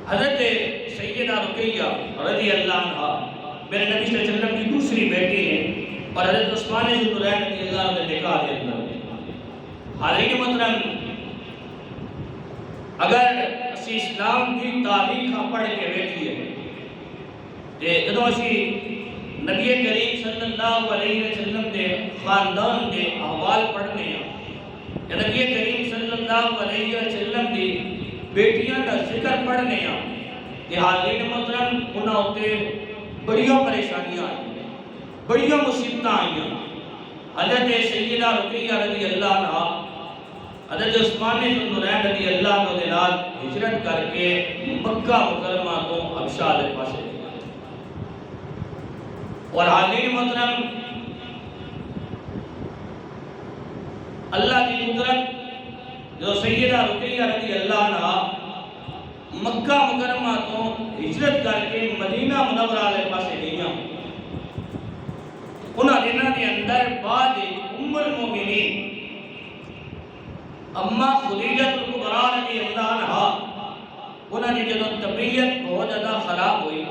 حضرت سیدہ رقیہ رضی اللہ عنہ میرے نبی صلی اللہ علیہ وسلم کی دوسری بیٹی ہیں اور حضرت عثمان ذو النورین رضی اللہ عنہ کے نکاح کے اندر حالانکہ محترم اگر اسی اسلام کی تاریخ پڑھ کے دیکھیے کہ جدوں اسی نبی کریم صلی اللہ علیہ وسلم کے خاندان کے احوال پڑھنے ہیں یا نبی کریم صلی اللہ علیہ وسلم کی بیٹیاں کا ذکر پڑھنے ہیں کہ حالین محترم انہاں ہوتے بڑیاں پریشانیاں آئیں بڑیاں مصیبتاں آئیں حضرت سیدہ رقیہ رضی اللہ عنہ حضرت عثمان ذو النورین رضی اللہ عنہ کے نال ہجرت کر کے مکہ مکرمہ تو حبشہ دے پاسے اور حالین محترم اللہ کی قدرت جو سیدہ رقیہ رضی اللہ عنہ مکہ مکرمہ تو ہجرت کر کے مدینہ منورہ علیہ پاسے گئیاں انہاں دنوں کے اندر بعد ام المومنین اما خدیجہ الکبریٰ رضی اللہ عنہ انہاں کی جدوں طبیعت بہت زیادہ خراب ہوئی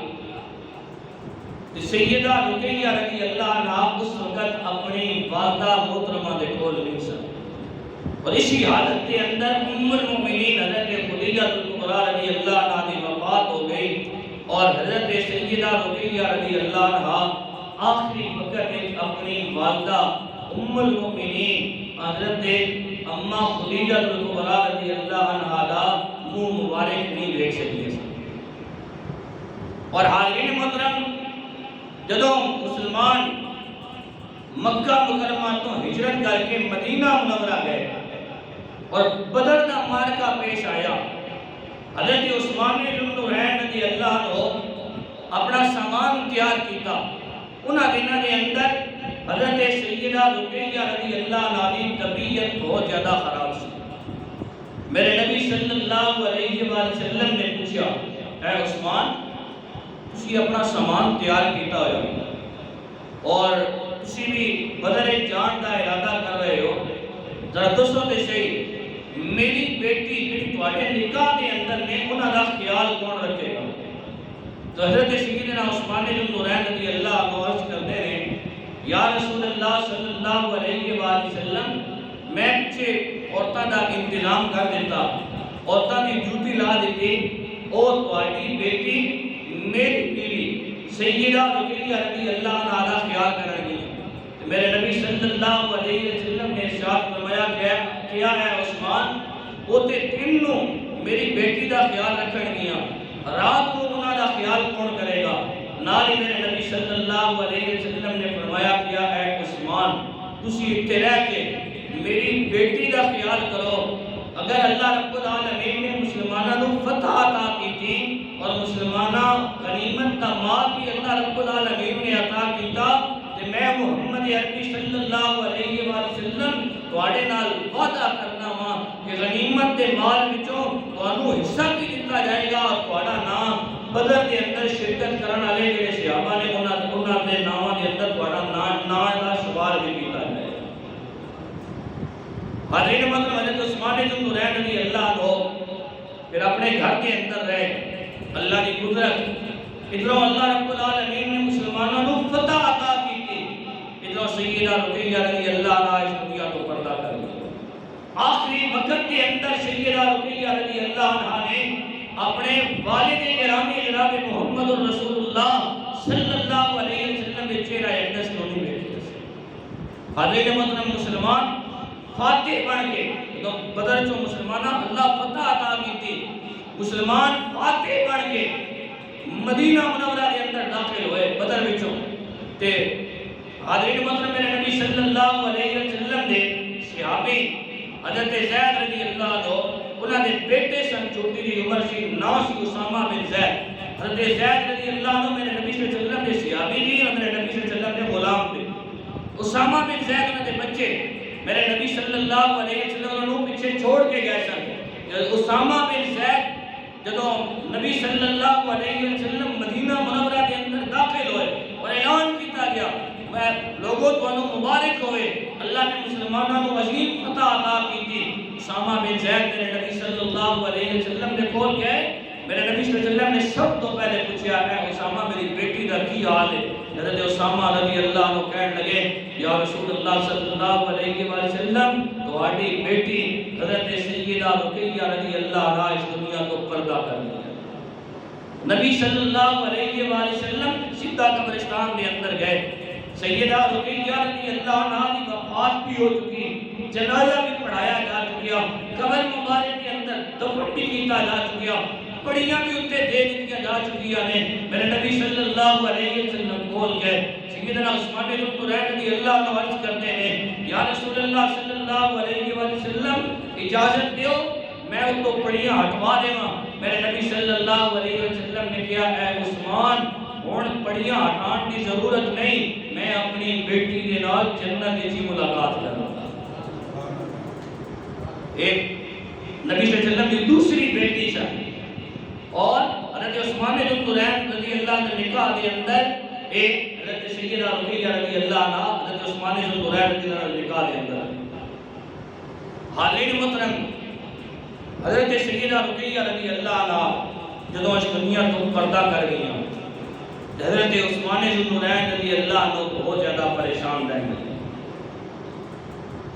سیدہ رقیہ رضی اللہ عنہ اس وقت اپنی والدہ محترمہ دے کول نہیں سن اور اسی حالت کے اندر ام المومنین حضرت خدیجہ الکبریٰ رضی اللہ عنہ کی وفات ہو گئی اور حضرت سیدہ رقیہ رضی اللہ عنہ آخری وقت اپنی والدہ ام المومنین حضرت اما خدیجہ الکبریٰ رضی اللہ عنہ دا منہ مبارک نہیں دیکھ سکتے اور حالین محترم جدوں مسلمان مکہ مکرمہ تو ہجرت کر کے مدینہ منورہ گئے اور بدر کا معرکہ پیش آیا حضرت عثمان ذو النورین رضی اللہ عنہ اپنا سامان تیار کیتا انہاں دنوں کے اندر حضرت سیدہ رقیہ رضی اللہ عنہ کی طبیعت بہت زیادہ خراب سی میرے نبی صلی اللہ علیہ وسلم نے پوچھا اے عثمان تسی اپنا سامان تیار کیتا ہوا اور تسی بھی بدر جان کا ارادہ کر رہے ہو ذرا دسو تے صحیح میری بیٹی جڑی تواڈے نکاح کے اندر نے انہاں دا خیال کون رکھے گا تو حضرت سیدنا عثمان ذو النورین رضی اللہ عنہ عرض کرتے ہیں یا رسول اللہ صلی اللہ علیہ وآلہ وسلم میں پیچھے عورتاں دا انتظام کر دیتا عورتاں دی ڈیوٹی لا دیتی اور تواڈی بیٹی میری بیوی سیدہ رقیہ رضی اللہ عنہ دا خیال کرن گی میرے نبی صلی اللہ علیہ وسلم نے ارشاد فرمایا کیا ہے عثمان وہ تے تینوں میری بیٹی دا خیال رکھن گیاں رات کو انہاں دا خیال کون کرے گا نال ہی میرے نبی صلی اللہ علیہ وسلم نے فرمایا کیا ہے عثمان تسی اتنے رہ کے میری بیٹی دا خیال کرو اگر اللہ رب العالمین نے مسلمانوں کو فتح عطا کی تھی اور مسلمانوں غنیمت کا مال بھی اللہ رب العالمین نے عطا کیتا کہ میں محمد عربی صلی اللہ علیہ وسلم تواڈے نال وعدہ کرنا وا کہ غنیمت کے مال وچوں تانوں حصہ بھی دتا جائے گا اور تواڈا نام بدر کے اندر شرکت کرنے والے جڑے صحابہ نے انہاں دے ناماں دے اندر تواڈا نام دا شمار بھی کیتا جائے گا حضرت مطلب حضرت عثمان ذو النورین رضی اللہ عنہ پھر اپنے گھر کے اندر رہے اللہ کی قدرت ادھر اللہ رب العالمین نے مسلمانوں کو فتح عطا کی تھی ادھر سیدہ رقیہ رضی اللہ عنہ اس دنیا کو پردہ کر دیا آخری وقت کے اندر سیدہ رقیہ رضی اللہ عنہ نے اپنے والد گرامی جناب محمد الرسول اللہ صلی اللہ علیہ وسلم کے چہرہ اقدس کو نہیں دیکھا حضرت محترم مسلمان فاتح بن کے بدر جو مسلمانہ اللہ فتح عطا کی تھی مسلمان فاتح بن کے مدینہ منورہ کے اندر داخل ہوئے بدر وچوں تے حضرت محترم میرے نبی صلی اللہ علیہ وسلم نے صحابی حضرت زید رضی اللہ عنہ انہاں دے بیٹے سن چھوٹی دی عمر سی نام سی اسامہ بن زید حضرت زید رضی اللہ عنہ میرے نبی صلی اللہ علیہ وسلم نے صحابی دی اور میرے نبی صلی اللہ علیہ وسلم نے غلام تھے اسامہ بن زید انہاں دے بچے میرے نبی صلی اللہ علیہ وسلم انہوں پیچھے چھوڑ کے گئے سن اسامہ بن زید جدوں نبی صلی اللہ علیہ وسلم مدینہ منورہ کے اندر داخل ہوئے اور اعلان کیتا گیا میں لوگوں تو مبارک ہوئے اللہ نے مسلمانوں کو عظیم فتح عطا کی تھی اسامہ بن زید میرے نبی صلی اللہ علیہ وسلم نے کھول گئے میرے نبی صلی اللہ علیہ وسلم نے سب تو پہلے پوچھا اے اسامہ میری بیٹی کا کی حال ہے؟ حضرت اسامہ رضی اللہ عنہ کہنے لگے یا رسول اللہ صلی اللہ علیہ وآلہ وسلم تہاڈی بیٹی حضرت سیدہ رقیہ رضی اللہ عنہا اس دنیا کو پردہ کر دیا۔ نبی صلی اللہ علیہ وآلہ وسلم سیدھا قبرستان کے اندر گئے، سیدہ رقیہ رضی اللہ عنہا کی وفات بھی ہو چکی، جنازہ بھی پڑھایا جا چکیا، قبر مبارک کے اندر دفن بھی کیتا جا چکیا، پڑیاں بھی اتنے دے دیا جا چکی نے۔ میرے نبی صلی اللہ علیہ وسلم بول گئے، سیدنا عثمان بن طلحہ رضی اللہ عنہ عرض کرتے ہیں یا رسول اللہ صلی اللہ علیہ وآلہ وسلم اجازت دیو میں ان کو پڑیاں ہٹوا دے گا۔ میرے نبی صلی اللہ علیہ وسلم نے کہا اے عثمان ہن پڑیاں ہٹان کی ضرورت نہیں، میں اپنی بیٹی کے نال جنت وچ ملاقات کروں گا۔ ایک نبی صلی اللہ علیہ وسلم کی دوسری بیٹی سی اور حضرت عثمان بن طلحہ رضی اللہ عنہ نکاح کے اندر ایک حضرت سیدہ رقیہ رضی اللہ عنہ حضرت عثمان بن طلحہ رضی اللہ عنہ نکاح کے اندر۔ حالین محترم حضرت سیدہ رقیہ رضی اللہ عنہ جدوں اس دنیا تو پردہ کر گئی ہیں، حضرت عثمان بن طلحہ رضی اللہ عنہ بہت زیادہ پریشان رہے۔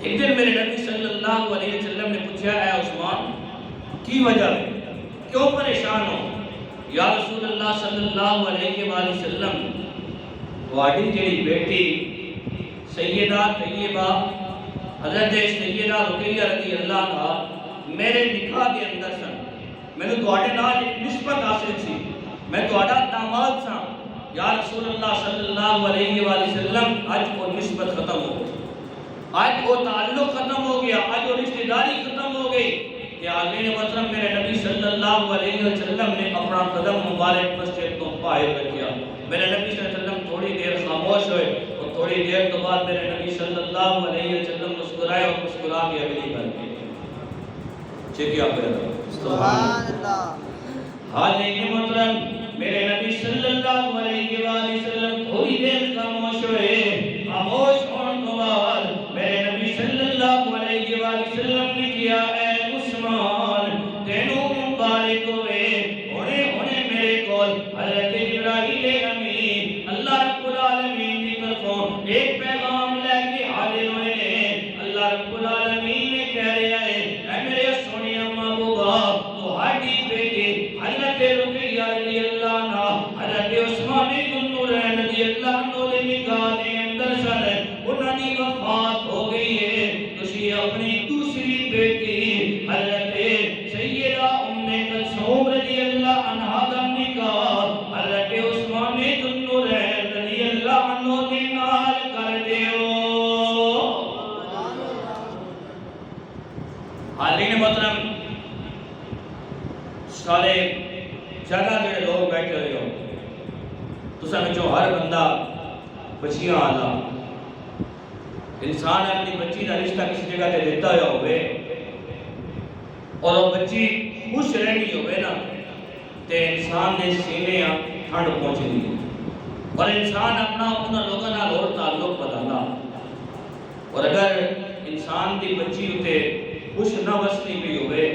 ایک دن میرے نبی صلی اللہ علیہ وسلم نے پوچھا اے عثمان کی وجہ ہے کیوں پریشان ہو؟ یا رسول اللہ صلی اللہ علیہ وآلہ وسلم تہاڈی جڑی بیٹی سیدہ طیبہ حضرت سیدہ رقیہ رضی اللہ عنہ میرے نکاح کے اندر سن، میں نے تہاڈے نال ایک نسبت حاصل سی، میں تہاڈا داماد سا۔ یا رسول اللہ صلی اللہ علیہ وآلہ وسلم اج وہ نسبت ختم ہو گئی، آج وہ تعلق ختم ہو گیا، آج وہ رشتہ داری ختم ہو گئی کہ عالم محترم میرے نبی صلی اللہ علیہ وسلم نے اپنا قدم مبارک مسجد تو باہر رکھیا۔ میرے نبی صلی اللہ علیہ وسلم تھوڑی دیر خاموش ہوئے اور تھوڑی دیر کے بعد میرے نبی صلی اللہ علیہ وسلم مسکرائے اور مسکرا کے اگلی بات کی چیک کیا سبحان اللہ۔ عالم محترم میرے نبی صلی اللہ علیہ وآلہ وسلم تھوڑی دیر خاموش ہوئے، خاموش ہونے کے بعد میرے نبی صلی اللہ علیہ وآلہ وسلم نے کیا اے عثمان تینوں مبارک ہوئے، ہونے میرے کول حضرت جبرائیل امین اللہ رب العالمین کی طرفوں ایک پیغام لے کے حاضر ہوئے ہیں۔ اللہ رب العالمین نے کہہ رہا ہے اے میرے سونے محبوبہ تہاڈی بیٹی حضرت رقیہ رضی اللہ عنہ حضرت عثمان بن طلحہ رضی اللہ عنہ دے نکاح دے اندر سن، انہاں دی وفات ہو گئی ہے، تسی اپنی دوسری بیٹی حضرت سیدہ ام کلثوم رضی اللہ عنہا دا نکاح حضرت عثمان بن طلحہ رضی اللہ عنہ دے نال کر دیو۔ حالین محترم سارے جگہ جڑے لوگ بیٹھے ہوئے ہو تساں وچوں ہر بندہ بچیاں آلا انسان اپنی بچی کا رشتہ کسی جگہ تے دیتا ہوا ہوئے اور وہ بچی خوش رہنی ہوئے نا تے انسان نے سینے ٹھنڈ پہنچنی اور انسان اپنا لوگوں نال اور تعلق بدلنا، اور اگر انسان دی بچی تے خوش نہ وسنی بھی ہوئے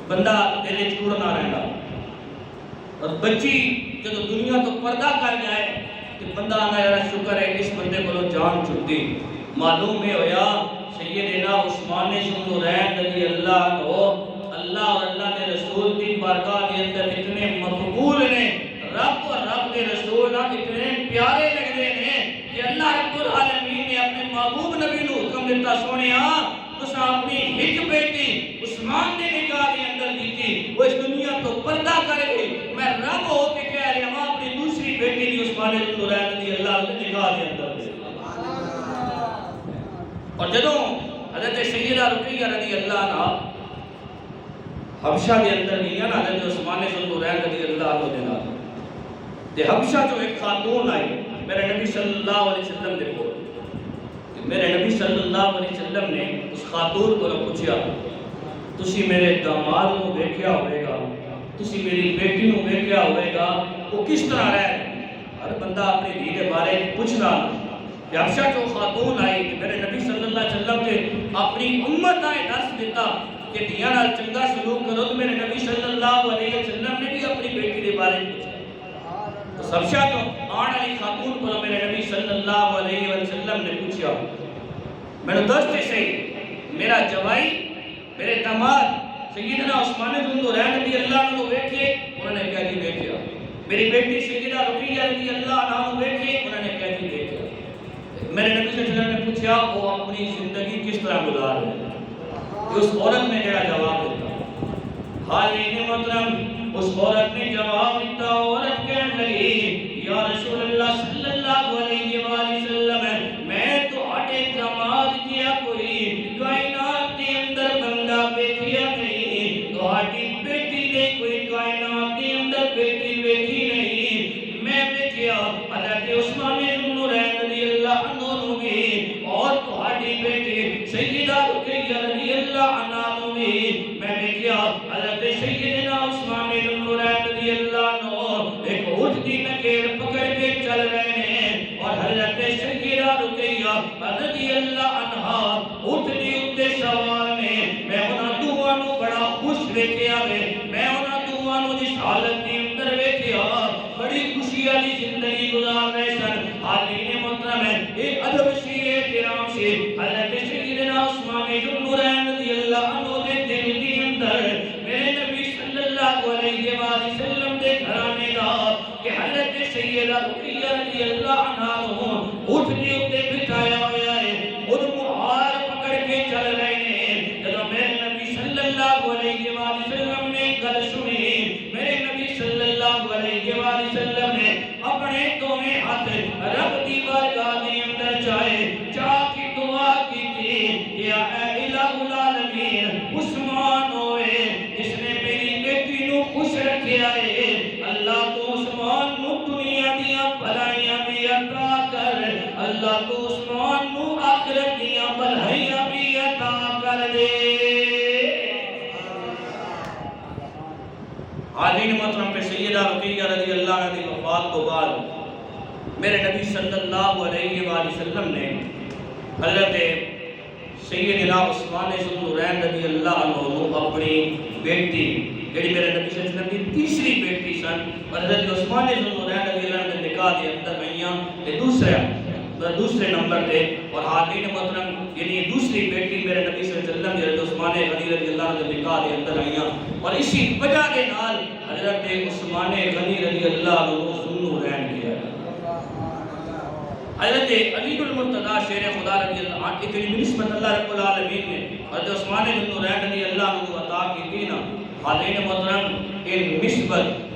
بندہ دل چوڑ نہ رہنا، اور بچی جب دنیا تو پردہ کر جائے کہ بندہ آنا یار شکر ہے اس بندے کو جان چھٹی۔ معلوم ہے ہویا سیدنا عثمان بن طلحہ رضی اللہ عنہ اللہ اور اللہ کے رسول کی بارگاہ کے اندر اتنے مقبول نے، رب اور رب کے رسول اتنے پیارے لگتے ہیں کہ اللہ رب العالمین نے اپنے محبوب نبی کو حکم دیتا سونیا تساں اپنی ایک بیٹی عثمان نے نکاح کے اندر دی تھی، وہ اس دنیا تو پردہ کرے گی، میں رب ہو کے کہہ رہا ہوں اپنی دوسری بیٹی کی عثمان بن طلحہ رضی اللہ عنہ نکاح کے اندر دے۔ اور جدوں حضرت سیدہ رقیہ رضی اللہ عنہ حبشہ کے اندر گئی نا حضرت عثمان بن طلحہ رضی اللہ عنہ دے نال تے حبشہ جو ایک خاتون آئی میرے نبی صلی اللہ علیہ وسلم دے کول، میرے نبی صلی اللہ علیہ وسلم نے اس خاتون کو پوچھا تسی میرے داماد کو دیکھیا ہوئے گا، تسی میری بیٹی کو دیکھیا ہوئے گا، وہ کس طرح رہے؟ ہر بندہ اپنی دھی کے بارے پوچھنا۔ حبشہ جو خاتون آئی میرے نبی صلی اللہ علیہ وسلم نے اپنی امت آئے درس دیتا کہ دیاں نال چنگا سلوک کرو تو میرے نبی صلی اللہ علیہ بارے پوچھا تو سب شاہ تو آن علی خاتون کو میرے نبی صلی اللہ علیہ وسلم نے پوچھا میں نے دوست سے میرا جوائی میرے داماد سیدنا عثمان بن نورین رضی اللہ عنہ بیٹھے انہوں نے کہا جی بیٹھیا میری بیٹی سیدہ رقیہ رضی اللہ عنہ بیٹھے انہوں نے کہا جی بیٹھیا میرے نبی صلی اللہ علیہ وسلم نے پوچھا وہ اپنی زندگی کس طرح گزار رہے ہیں اس عورت نے جڑا جواب دیتا حالین محترم اس عورت نے جواب دیتا عورت کہنے لگی یا رسول اللہ صلی اللہ علیہ وآلہ وسلم میں تو آٹے داماد کیا کوئی کائنات کے اندر بندہ بیٹھیا نہیں تو آٹی بیٹی نے کوئی کائنات کے اندر بیٹی بیٹھی نہیں میں بیٹھیا حضرت عثمان بن نورین رضی اللہ عنہ بھی اور تو آٹی بیٹی سیدہ رقیہ رضی اللہ عنہ بھی میں بیٹھیا حضرت سیدنا عثمان بن نورین رضی اللہ عنہ ایک اٹھتی نکیر پکڑ کے چل رہے ہیں اور حضرت سیدہ رقیہ رضی اللہ عنہ اٹھتی اٹھتے سوال میں انہاں دوانوں بڑا خوش بیٹھیا میں انہاں دوانوں جس حالت کے اندر بیٹھیا بڑی خوشی والی زندگی گزار رہے سن حالین محترم ہے ایک ادب سی احترام سے حضرت سیدنا عثمان بن نورین رضی اللہ عنہ دے دل کے اندر میرے نبی صلی اللہ علیہ وآلہ وسلم دے گھرانے دا کہ حضرت سیدہ رقیہ رضی اللہ عنہ اٹھتے اٹھتے بٹھایا ہوا ہے خود مہار پکڑ کے چل رہے ہیں جب میرے نبی صلی اللہ علیہ وآلہ وسلم نے گل سنی میرے نبی صلی اللہ علیہ وآلہ وسلم نے اپنے دونوں ہاتھ رب دی بارگاہ کے اندر چاہ کی دعا کی تھی یا اے الہ العالمین عثمان ہوئے جس نے میری بیٹی نو خوش رکھیا ہے اللہ تو عثمان نو دنیا دیا بھلائیاں بھی عطا کر اللہ تو عثمان نو آخرت دیا بھلائیاں بھی عطا کر دے حالین محترم پہ سیدہ رقیہ رضی اللہ عنہ کی وفات کو بعد میرے نبی صلی اللہ علیہ وآلہ وسلم نے حضرت سیدنا عثمان بن نورین رضی اللہ عنہ اپنی بیٹی جڑی میرے نبی صلی اللہ علیہ وسلم کی تیسری بیٹی سن حضرت عثمان بن نورین رضی اللہ عنہ نکاح کے اندر آئیاں دوسرے نمبر دے اور حالین محترم یعنی دوسری بیٹی میرے نبی صلی اللہ علیہ وسلم حضرت عثمان غنی رضی اللہ عنہ نکاح کے اندر آئیاں اور اسی وجہ کے نال حضرت عثمان غنی رضی اللہ عنہ ذوالنورین کیا حضرت علی المرتضی شیر خدا رضی اللہ عنہ اتنی نسبت اللہ رب العالمین نے حضرت عثمان بن نورین رضی اللہ عنہ کو عطا کی تھی نا حالین محترم ان نسبت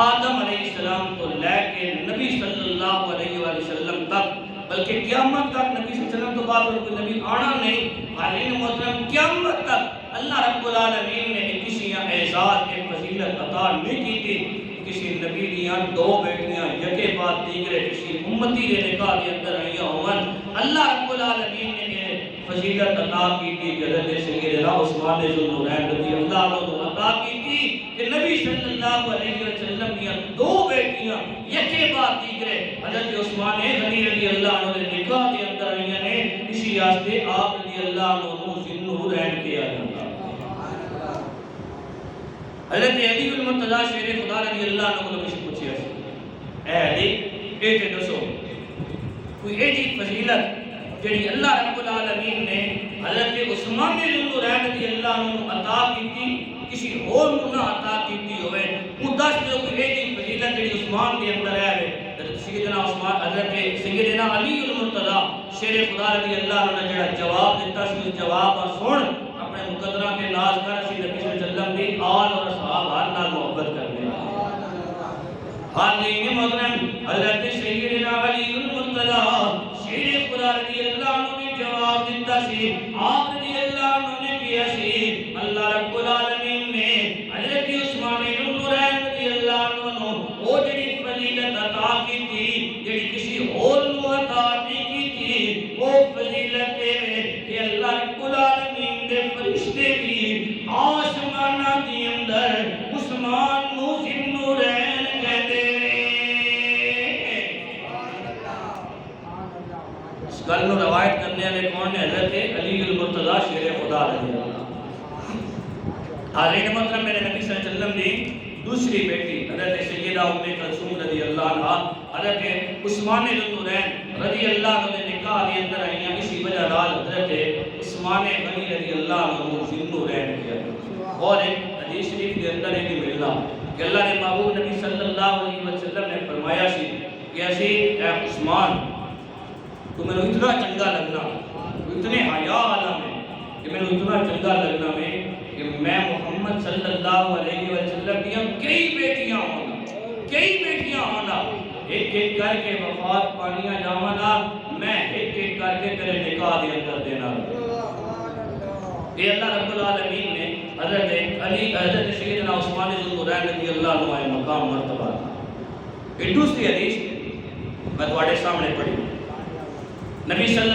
آدم علیہ السلام کو لے کے نبی صلی اللہ علیہ وسلم تک بلکہ قیامت تک نبی صلی اللہ علیہ وسلم تو بعد کوئی نبی آنا نہیں حالین محترم قیامت تک اللہ رب العالمین نے کسی اعزاز ایک فضیلت عطا نہیں کی تھی کسی نبی دیاں دو بیٹیاں یکے بعد دیگرے کسی امتی دے نکاح کے اندر آئیاں ہون اللہ رب العالمین نے فضیلت عطا کی تھی حضرت سیدنا عثمان بن نورین رضی اللہ عنہ عطا کی تھی کہ نبی صلی اللہ علیہ وسلم کی دو بیٹیاں یکے بعد دیگرے حضرت عثمان غنی رضی اللہ عنہ نے نکاح کے اندر آئیاں نے اسی واسطے آپ رضی اللہ عنہ ذوالنورین کیا جاتا حضرت علی المرتضی شیر خدا رضی اللہ عنہ کو کسی پوچھیا اے علی ایک دسو کوئی ایجی فضیلت جڑی اللہ رب العالمین نے حضرت عثمان بن نورین رضی اللہ عنہ عطا کی تھی کسی اور نہ عطا کی تھی ہوئے وہ دس جو کوئی ایجی فضیلت جڑی عثمان کے اندر ہے حضرت سیدنا عثمان حضرت سیدنا علی المرتضی شیر خدا رضی اللہ عنہ نے جڑا جواب دیتا سی اس جواب پر سن اپنے مقدرہ کے ناز کر سی نبی صلی اللہ علیہ وسلم دی آل اور اصحاب ہر نال محبت کرنے حالین محترم حضرت سیدنا علی المرتضی شیر خدا رضی اللہ عنہ نے جواب دیتا سی آپ رضی اللہ عنہ نے کیا سی اللہ رب العالمین نے حضرت عثمان بن نورین رضی اللہ عنہ وہ جڑی فضیلت عطا کی تھی جڑی کسی اور نو عطا نہیں کی تھی وہ فضیلت ہے کہ اللہ رب العالمین دے فرشتے بھی آسمانہ دی اندر عثمان نو ذوالنورین کہتے اس گل نو روایت کرنے والے کون ہیں حضرت علی المرتضی شیر خدا رضی اللہ حالین محترم میرے نبی صلی اللہ علیہ وسلم دی دوسری بیٹی حضرت سیدہ ام کلثوم رضی اللہ عنہ حضرت عثمان ذوالنورین رضی اللہ عنہ نے نکاح دے اندر آئیاں، اسی وجہ نال حضرت عثمان غنی رضی اللہ عنہ ذوالنورین کیا۔ اور ایک حدیث شریف کے اندر ایک ملنا کہ اللہ نے محبوب نبی صلی اللہ علیہ وسلم نے فرمایا سی کہ اسی اے عثمان تو میں اتنا چنگا لگنا، اتنے حیا والا میں کہ میں اتنا چنگا لگنا میں کہ میں محمد صلی اللہ علیہ وسلم دیا کئی بیٹیاں ہونا ایک ایک کر کے وفات پانیاں جاوانا، میں ایک ایک کر کے تیرے نکاح دے اندر دینا۔ یہ اللہ رب العالمین نے حضرت سیدنا عثمان ذوالنورین رضی اللہ عنہ مقام مرتبہ۔ ایک دوسری حدیث میں تمہارے سامنے پڑھی، نبی صلی